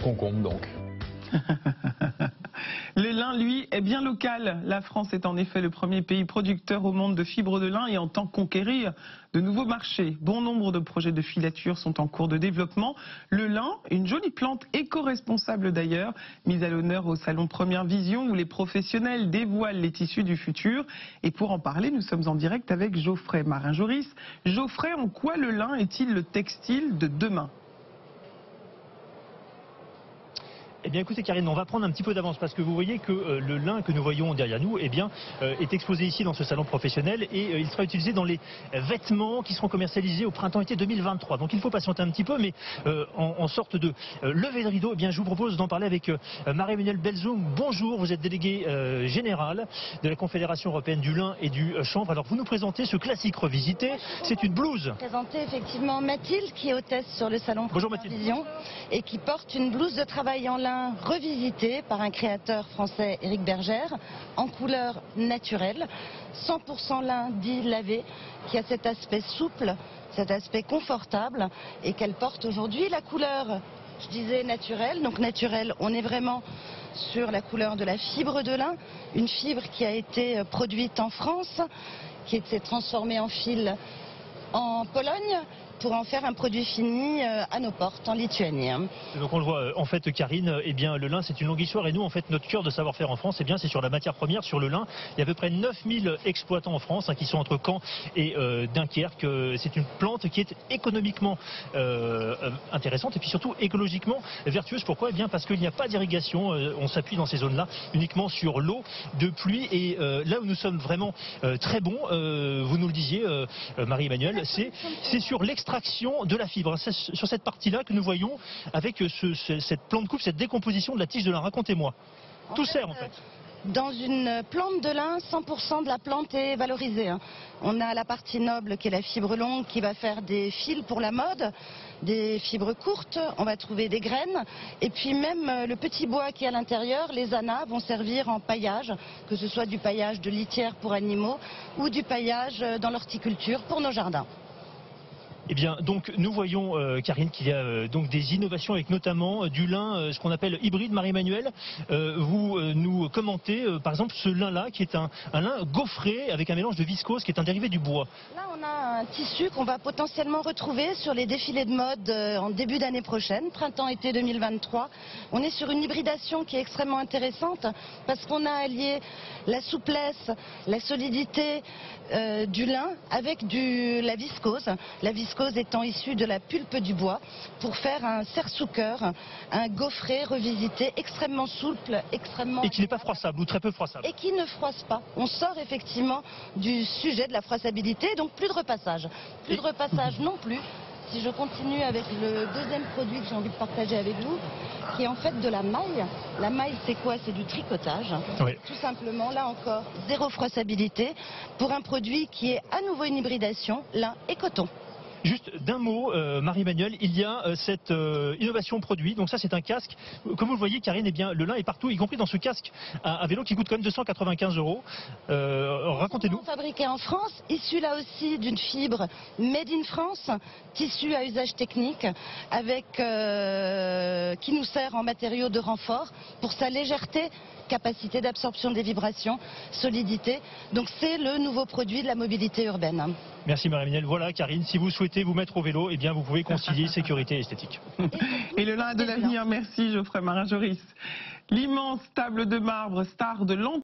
Concombre donc. Le lin, lui, est bien local. La France est en effet le premier pays producteur au monde de fibres de lin et entend conquérir de nouveaux marchés. Bon nombre de projets de filature sont en cours de développement. Le lin, une jolie plante éco-responsable d'ailleurs, mise à l'honneur au salon Première Vision où les professionnels dévoilent les tissus du futur. Et pour en parler, nous sommes en direct avec Geoffrey Marin-Joris. Geoffrey, en quoi le lin est-il le textile de demain ? Eh bien écoutez Karine, on va prendre un petit peu d'avance parce que vous voyez que le lin que nous voyons derrière nous est exposé ici dans ce salon professionnel et il sera utilisé dans les vêtements qui seront commercialisés au printemps-été 2023. Donc il faut patienter un petit peu, mais en sorte de lever le rideau, eh bien je vous propose d'en parler avec Marie-Emmanuelle Belzoum. Bonjour, vous êtes déléguée générale de la Confédération européenne du lin et du chanvre. Alors vous nous présentez ce classique revisité, c'est une blouse. Présenter effectivement Mathilde qui est hôtesse sur le salon Première Vision et qui porte une blouse de travail en lin revisité par un créateur français, Éric Bergère, en couleur naturelle, 100% lin dit lavé, qui a cet aspect souple, cet aspect confortable et qu'elle porte aujourd'hui. La couleur, je disais naturelle, donc naturelle, on est vraiment sur la couleur de la fibre de lin, une fibre qui a été produite en France, qui a été transformée en fil en Pologne, pour en faire un produit fini à nos portes en Lituanie. Donc on le voit en fait Karine, eh bien le lin c'est une longue histoire et nous en fait notre cœur de savoir-faire en France, eh bien c'est sur la matière première, sur le lin. Il y a à peu près 9000 exploitants en France qui sont entre Caen et Dunkerque. C'est une plante qui est économiquement intéressante et puis surtout écologiquement vertueuse. Pourquoi? Eh bien parce qu'il n'y a pas d'irrigation, on s'appuie dans ces zones-là uniquement sur l'eau de pluie et là où nous sommes vraiment très bons, vous nous le disiez Marie-Emmanuelle, c'est sur l'extraction de la fibre. C'est sur cette partie-là que nous voyons avec cette plante de coupe, cette décomposition de la tige de lin. Racontez-moi. Tout sert en fait. Dans une plante de lin, 100% de la plante est valorisée. On a la partie noble qui est la fibre longue qui va faire des fils pour la mode, des fibres courtes, on va trouver des graines et puis même le petit bois qui est à l'intérieur, les anas vont servir en paillage, que ce soit du paillage de litière pour animaux ou du paillage dans l'horticulture pour nos jardins. Eh bien, donc nous voyons, Karine, qu'il y a donc des innovations avec notamment du lin, ce qu'on appelle hybride. Marie-Emmanuelle, vous nous commentez, par exemple, ce lin-là, qui est un lin gaufré avec un mélange de viscose, qui est un dérivé du bois. Là, on a un tissu qu'on va potentiellement retrouver sur les défilés de mode en début d'année prochaine, printemps-été 2023. On est sur une hybridation qui est extrêmement intéressante parce qu'on a allié la souplesse, la solidité du lin avec la viscose. La viscose étant issue de la pulpe du bois pour faire un serre-sous-cœur, un gaufré revisité extrêmement souple, extrêmement... Et qui n'est pas froissable ou très peu froissable. Et qui ne froisse pas. On sort effectivement du sujet de la froissabilité, donc plus de repassage. Plus de repassage non plus. Si je continue avec le deuxième produit que j'ai envie de partager avec vous, qui est en fait de la maille. La maille, c'est quoi? C'est du tricotage. Oui. Tout simplement, là encore, zéro froissabilité pour un produit qui est à nouveau une hybridation, lin et coton. Juste d'un mot, Marie-Emmanuelle, il y a cette innovation produit. Donc ça, c'est un casque. Comme vous le voyez, Karine, eh bien, le lin est partout, y compris dans ce casque à vélo qui coûte quand même 295 €. Racontez-nous. Fabriqué en France, issu là aussi d'une fibre made in France, tissu à usage technique, avec qui nous sert en matériaux de renfort pour sa légèreté, capacité d'absorption des vibrations, solidité. Donc c'est le nouveau produit de la mobilité urbaine. Merci Marie-Emmanuelle. Voilà Karine, si vous souhaitez vous mettre au vélo, eh bien vous pouvez concilier sécurité et esthétique. Et le lin a de l'avenir. Merci Geoffrey Marin-Joris. L'immense table de marbre, star de l'entreprise.